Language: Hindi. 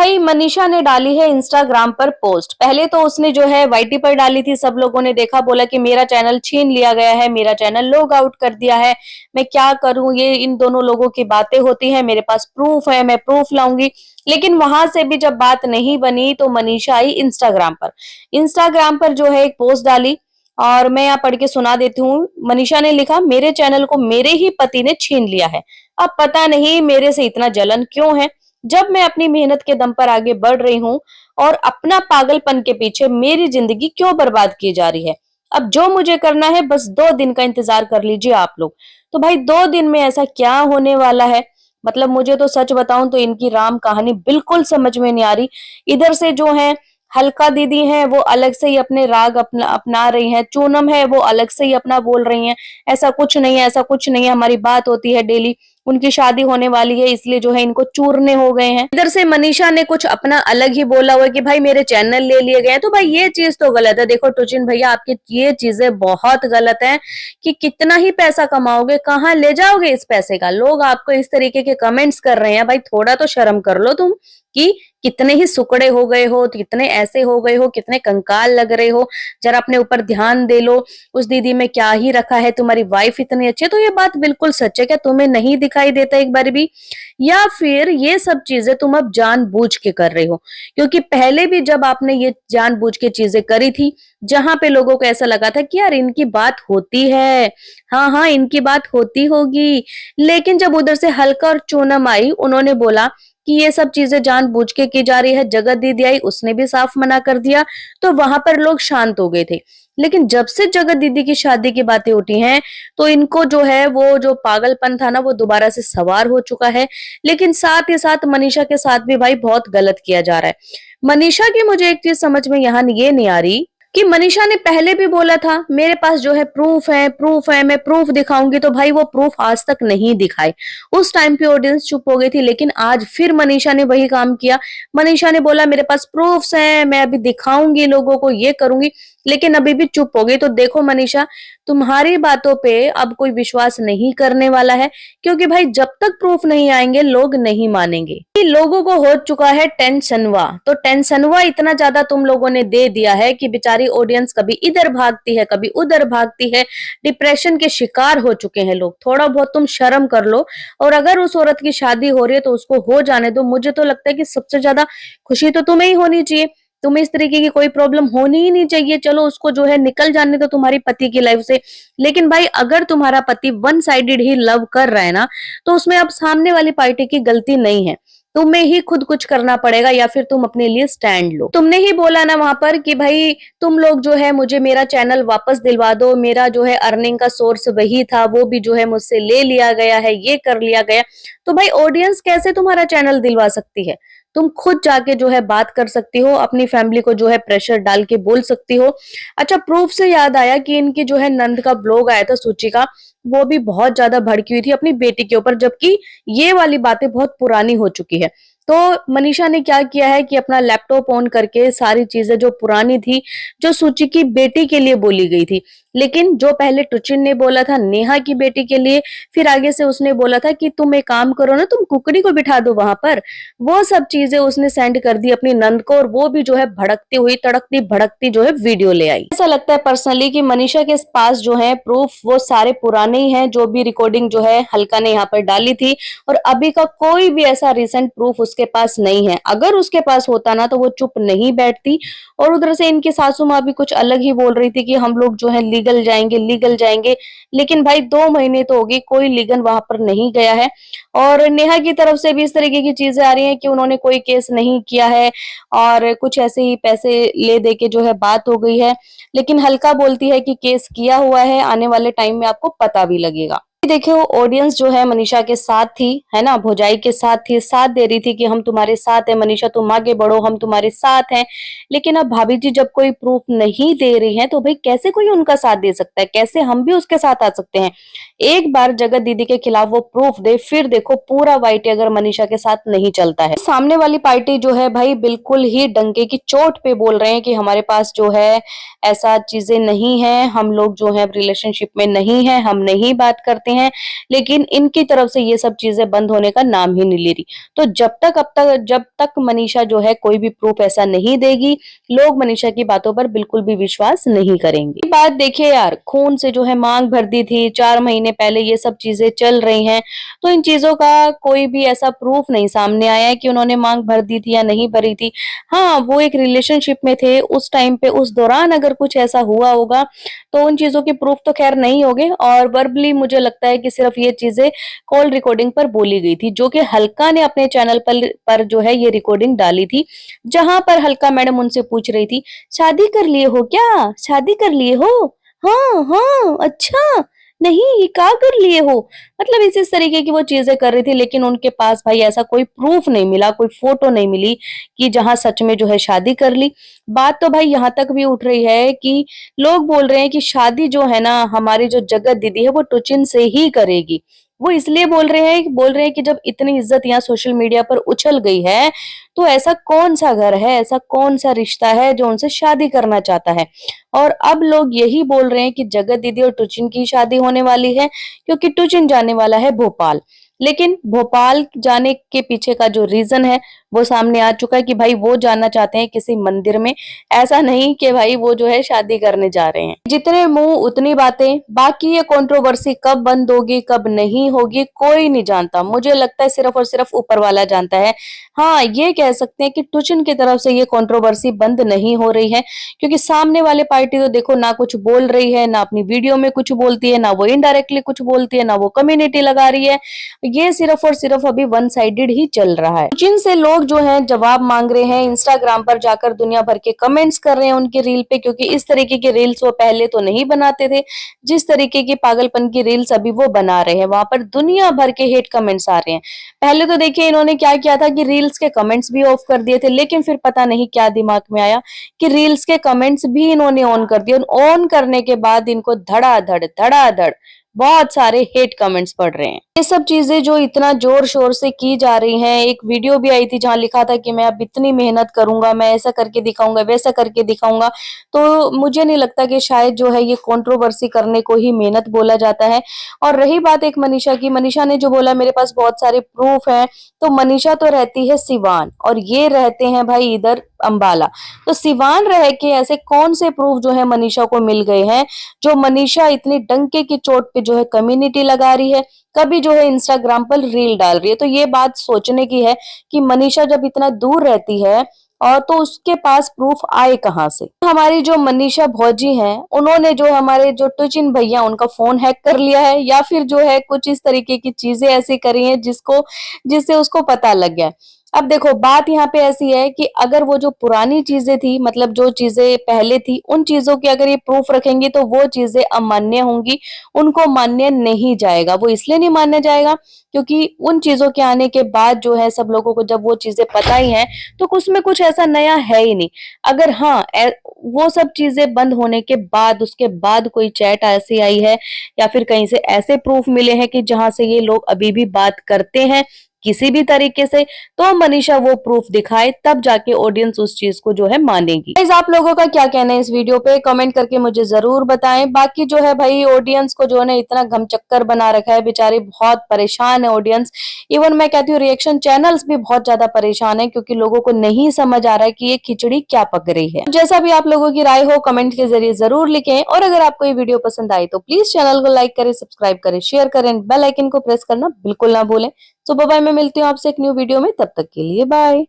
भाई मनीषा ने डाली है इंस्टाग्राम पर पोस्ट। पहले तो उसने जो है वाईटी पर डाली थी, सब लोगों ने देखा, बोला कि मेरा चैनल छीन लिया गया है, मेरा चैनल लॉग आउट कर दिया है, मैं क्या करूं, ये इन दोनों लोगों की बातें होती हैं, मेरे पास प्रूफ है, मैं प्रूफ लाऊंगी। लेकिन वहां से भी जब बात नहीं बनी तो मनीषा आई इंस्टाग्राम पर जो है एक पोस्ट डाली, और मैं यहाँ पढ़ के सुना देती हूँ। मनीषा ने लिखा, मेरे चैनल को मेरे ही पति ने छीन लिया है, अब पता नहीं मेरे से इतना जलन क्यों है, जब मैं अपनी मेहनत के दम पर आगे बढ़ रही हूँ और अपना पागलपन के पीछे मेरी जिंदगी क्यों बर्बाद की जा रही है। अब जो मुझे करना है बस 2 दिन का इंतजार कर लीजिए आप लोग। तो भाई 2 दिन में ऐसा क्या होने वाला है? मतलब मुझे तो सच बताऊं तो इनकी राम कहानी बिल्कुल समझ में नहीं आ रही। इधर से जो है हल्का दीदी हैं, वो अलग से ही अपने राग अपना रही हैं। पूनम है, वो अलग से ही अपना बोल रही हैं, ऐसा कुछ नहीं है, ऐसा कुछ नहीं है, हमारी बात होती है डेली, उनकी शादी होने वाली है इसलिए जो है इनको चूरने हो गए हैं। इधर से मनीषा ने कुछ अपना अलग ही बोला हुआ है कि भाई मेरे चैनल ले लिए गए हैं। तो भाई ये चीज तो गलत है। देखो टुचिन भैया, आपकी ये चीजें बहुत गलत है कि कितना ही पैसा कमाओगे, कहाँ ले जाओगे इस पैसे का। लोग आपको इस तरीके के कमेंट्स कर रहे हैं, भाई थोड़ा तो शर्म कर लो तुम कि कितने ही सुकड़े हो गए हो, कितने ऐसे हो गए हो, कितने कंकाल लग रहे हो, जरा अपने ऊपर ध्यान दे लो। उस दीदी में क्या ही रखा है, तुम्हारी वाइफ इतनी अच्छी है। तो ये बात बिल्कुल सच है, क्या तुम्हें नहीं दिखाई देता एक बार भी? या फिर ये सब चीजें तुम अब जानबूझ के कर रहे हो? क्योंकि पहले भी जब आपने ये जानबूझ के चीजें करी थी, जहां पे लोगों को ऐसा लगा था कि यार इनकी बात होती है, हाँ हाँ इनकी बात होती होगी, लेकिन जब उधर से हल्का और चूनम आई, उन्होंने बोला कि ये सब चीजें जानबूझ के की जा रही है, जगत दीदी आई, उसने भी साफ मना कर दिया, तो वहां पर लोग शांत हो गए थे। लेकिन जब से जगत दीदी की शादी की बातें उठी हैं, तो इनको जो है वो जो पागलपन था ना, वो दोबारा से सवार हो चुका है। लेकिन साथ ही साथ मनीषा के साथ भी भाई बहुत गलत किया जा रहा है। मनीषा की मुझे एक चीज समझ में यहाँ ये नहीं आ रही कि मनीषा ने पहले भी बोला था मेरे पास जो है प्रूफ है, मैं प्रूफ दिखाऊंगी, तो भाई वो प्रूफ आज तक नहीं दिखाए। उस टाइम पे ऑडियंस चुप हो गई थी, लेकिन आज फिर मनीषा ने वही काम किया। मनीषा ने बोला मेरे पास प्रूफ्स हैं, मैं अभी दिखाऊंगी लोगों को, ये करूंगी, लेकिन अभी भी चुप हो गई। तो देखो मनीषा, तुम्हारी बातों पे अब कोई विश्वास नहीं करने वाला है, क्योंकि भाई जब तक प्रूफ नहीं आएंगे लोग नहीं मानेंगे। लोगों को हो चुका है टेंशनवा, तो टेंशनवा इतना ज्यादा तुम लोगों ने दे दिया है कि बेचारी ऑडियंस कभी इधर भागती है, कभी उधर भागती है, डिप्रेशन के शिकार हो चुके हैं लोग। थोड़ा बहुत तुम शर्म कर लो, और अगर उस औरत की शादी हो रही है तो उसको हो जाने दो। मुझे तो लगता है कि सबसे ज्यादा खुशी तो तुम्हें ही होनी चाहिए, तुम्हें इस तरीके की कोई प्रॉब्लम होनी ही नहीं चाहिए। चलो उसको जो है निकल जाने दो तुम्हारी पति की लाइफ से। लेकिन भाई अगर तुम्हारा पति वन साइडेड ही लव कर रहा है ना, तो उसमें अब सामने वाली पार्टी की गलती नहीं है, तुम्हें ही खुद कुछ करना पड़ेगा, या फिर तुम अपने लिए स्टैंड लो। तुमने ही बोला ना वहां पर कि भाई तुम लोग जो है मुझे मेरा चैनल वापस दिलवा दो, मेरा जो है अर्निंग का सोर्स वही था, वो भी जो है मुझसे ले लिया गया है, ये कर लिया गया। तो भाई ऑडियंस कैसे तुम्हारा चैनल दिलवा सकती है? तुम खुद जाके जो है बात कर सकती हो, अपनी फैमिली को जो है प्रेशर डाल के बोल सकती हो। अच्छा, प्रूफ से याद आया कि इनकी जो है नंद का ब्लॉग आया था सूची का, वो भी बहुत ज्यादा भड़की हुई थी अपनी बेटी के ऊपर, जबकि ये वाली बातें बहुत पुरानी हो चुकी है। तो मनीषा ने क्या किया है कि अपना लैपटॉप ऑन करके सारी चीजें जो पुरानी थी, जो सूची की बेटी के लिए बोली गई थी, लेकिन जो पहले टुचिन ने बोला था नेहा की बेटी के लिए, फिर आगे से उसने बोला था कि तुम एक काम करो ना, तुम कुकड़ी को बिठा दो वहां पर, वो सब चीजें उसने सेंड कर दी अपनी नंद को, और वो भी जो है भड़कती हुई तड़कती भड़कती जो है वीडियो ले आई। ऐसा लगता है पर्सनली कि मनीषा के पास जो है प्रूफ वो सारे पुराने ही हैं, जो भी रिकॉर्डिंग जो है हल्का ने यहाँ पर डाली थी, और अभी का कोई भी ऐसा रिसेंट प्रूफ उसके पास नहीं है। अगर उसके पास होता ना तो वो चुप नहीं बैठती। और उधर से इनकी सासू माँ भी कुछ अलग ही बोल रही थी कि हम लोग जो है लीगल जाएंगे, लेकिन भाई 2 महीने तो हो गई, कोई लीगल वहां पर नहीं गया है। और नेहा की तरफ से भी इस तरीके की चीजें आ रही हैं कि उन्होंने कोई केस नहीं किया है, और कुछ ऐसे ही पैसे ले दे के जो है बात हो गई है। लेकिन हल्का बोलती है कि केस किया हुआ है, आने वाले टाइम में आपको पता भी लगेगा। देखो ऑडियंस जो है मनीषा के साथ थी, है ना, भौजाई के साथ थी, साथ दे रही थी कि हम तुम्हारे साथ हैं मनीषा, तुम आगे बढ़ो, हम तुम्हारे साथ हैं। लेकिन अब भाभी जी जब कोई प्रूफ नहीं दे रही हैं, तो भाई कैसे कोई उनका साथ दे सकता है? कैसे हम भी उसके साथ आ सकते हैं? एक बार जगत दीदी के खिलाफ वो प्रूफ दे, फिर देखो पूरा वाईटी अगर मनीषा के साथ नहीं चलता है। सामने वाली पार्टी जो है भाई बिल्कुल ही डंके की चोट पे बोल रहे हैं कि हमारे पास जो है ऐसा चीजें नहीं है, हम लोग जो है रिलेशनशिप में नहीं है, हम नहीं बात करते हैं। हैं, लेकिन इनकी तरफ से ये सब चीजें बंद होने का नाम ही नहीं ले रही। तो जब तक मनीषा जो है कोई भी प्रूफ ऐसा नहीं देगी, लोग मनीषा की बातों पर बिल्कुल भी विश्वास नहीं करेंगे। बात देखिए यार, खून से जो है मांग भर दी थी, 4 महीने पहले ये सब चीजें चल रही हैं, तो इन चीजों का कोई भी ऐसा प्रूफ नहीं सामने आया है कि उन्होंने मांग भर दी थी या नहीं भरी थी। हाँ, वो एक रिलेशनशिप में थे, उस टाइम पे उस दौरान अगर कुछ ऐसा हुआ होगा तो उन चीजों के प्रूफ तो खैर नहीं होंगे। और वर्बली मुझे लगता है कि सिर्फ ये चीजें कॉल रिकॉर्डिंग पर बोली गई थी, जो कि हल्का ने अपने चैनल पर जो है ये रिकॉर्डिंग डाली थी, जहां पर हल्का मैडम उनसे पूछ रही थी, शादी कर लिए हो क्या, शादी कर लिए हो? हाँ हाँ, अच्छा, नहीं ये क्या कर लिए हो? मतलब इस तरीके की वो चीजें कर रही थी, लेकिन उनके पास भाई ऐसा कोई प्रूफ नहीं मिला, कोई फोटो नहीं मिली कि जहां सच में जो है शादी कर ली। बात तो भाई यहाँ तक भी उठ रही है कि लोग बोल रहे हैं कि शादी जो है ना, हमारी जो जगत दीदी है वो टुचिन से ही करेगी। वो इसलिए बोल रहे हैं कि जब इतनी इज्जत यहाँ सोशल मीडिया पर उछल गई है, तो ऐसा कौन सा घर है, ऐसा कौन सा रिश्ता है जो उनसे शादी करना चाहता है। और अब लोग यही बोल रहे हैं कि जगत दीदी और टुचिन की शादी होने वाली है, क्योंकि टुचिन जाने वाला है भोपाल। लेकिन भोपाल जाने के पीछे का जो रीजन है वो सामने आ चुका है कि भाई वो जाना चाहते हैं किसी मंदिर में, ऐसा नहीं कि भाई वो जो है शादी करने जा रहे हैं। जितने मुंह उतनी बातें। बाकी ये कंट्रोवर्सी कब बंद होगी कब नहीं होगी कोई नहीं जानता, मुझे लगता है सिर्फ और सिर्फ ऊपर वाला जानता है। हाँ, ये कह सकते हैं कि टुचिन की तरफ से ये कंट्रोवर्सी बंद नहीं हो रही है, क्योंकि सामने वाले पार्टी तो देखो ना कुछ बोल रही है, ना अपनी वीडियो में कुछ बोलती है, ना वो इनडायरेक्टली कुछ बोलती है, ना वो कम्युनिटी लगा रही है। ये सिर्फ और सिर्फ अभी वन साइडेड ही चल रहा है। जिनसे लोग जो हैं जवाब मांग रहे हैं, इंस्टाग्राम पर जाकर दुनिया भर के कमेंट्स कर रहे हैं उनकी रील पे, क्योंकि इस तरीके की रील्स वो पहले तो नहीं बनाते थे। जिस तरीके की पागलपन की रील्स अभी वो बना रहे हैं, वहां पर दुनिया भर के हेट कमेंट्स आ रहे हैं। पहले तो देखिए इन्होंने क्या किया था कि रील्स के कमेंट्स भी ऑफ कर दिए थे, लेकिन फिर पता नहीं क्या दिमाग में आया कि रील्स के कमेंट्स भी इन्होंने ऑन कर दिए। ऑन करने के बाद इनको धड़ाधड़ बहुत सारे हेट कमेंट्स पड़ रहे हैं। ये सब चीजें जो इतना जोर शोर से की जा रही हैं, एक वीडियो भी आई थी जहां लिखा था कि मैं अब इतनी मेहनत करूंगा, मैं ऐसा करके दिखाऊंगा, वैसा करके दिखाऊंगा। तो मुझे नहीं लगता कि शायद जो है ये कंट्रोवर्सी करने को ही मेहनत बोला जाता है। और रही बात एक मनीषा की, मनीषा ने जो बोला मेरे पास बहुत सारे प्रूफ हैं, तो मनीषा तो रहती है सिवान और ये रहते हैं भाई इधर अंबाला। तो सिवान रह के ऐसे कौन से प्रूफ जो है मनीषा को मिल गए हैं, जो मनीषा इतनी डंके की चोट पे जो है कम्युनिटी लगा रही है, कभी जो है इंस्टाग्राम पर रील डाल रही है। तो ये बात सोचने की है कि मनीषा जब इतना दूर रहती है और तो उसके पास प्रूफ आए कहां से। हमारी जो मनीषा भौजी हैं, उन्होंने जो हमारे जो टुचिन भैया उनका फोन हैक कर लिया है, या फिर जो है कुछ इस तरीके की चीजें ऐसी करी हैं जिससे उसको पता लग गया। अब देखो बात यहाँ पे ऐसी है कि अगर वो जो पुरानी चीजें थी, मतलब जो चीजें पहले थी, उन चीजों की अगर ये प्रूफ रखेंगे तो वो चीजें अमान्य होंगी, उनको मान्य नहीं जाएगा। वो इसलिए नहीं मान्य जाएगा क्योंकि उन चीजों के आने के बाद जो है सब लोगों को जब वो चीजें पता ही हैं, तो उसमें कुछ ऐसा नया है ही नहीं। अगर हाँ वो सब चीजें बंद होने के बाद उसके बाद कोई चैट ऐसी आई है या फिर कहीं से ऐसे प्रूफ मिले हैं कि जहां से ये लोग अभी भी बात करते हैं किसी भी तरीके से, तो मनीषा वो प्रूफ दिखाए, तब जाके ऑडियंस उस चीज को जो है मानेगी। गाइस, आप लोगों का क्या कहना है इस वीडियो पे, कमेंट करके मुझे जरूर बताएं। बाकी जो है भाई ऑडियंस को जो है ना इतना घमचक्कर बना रखा है, बेचारे बहुत परेशान है ऑडियंस। इवन मैं कहती हूँ रिएक्शन चैनल्स भी बहुत ज्यादा परेशान है, क्योंकि लोगों को नहीं समझ आ रहा है कि ये खिचड़ी क्या पक रही है। जैसा भी आप लोगों की राय हो कमेंट के जरिए जरूर लिखें, और अगर आपको ये वीडियो पसंद आई तो प्लीज चैनल को लाइक करें, सब्सक्राइब करें, शेयर करें, बेल आइकन को प्रेस करना बिल्कुल ना भूलें। तो बाय, मैं मिलती हूँ आपसे एक न्यू वीडियो में, तब तक के लिए बाय।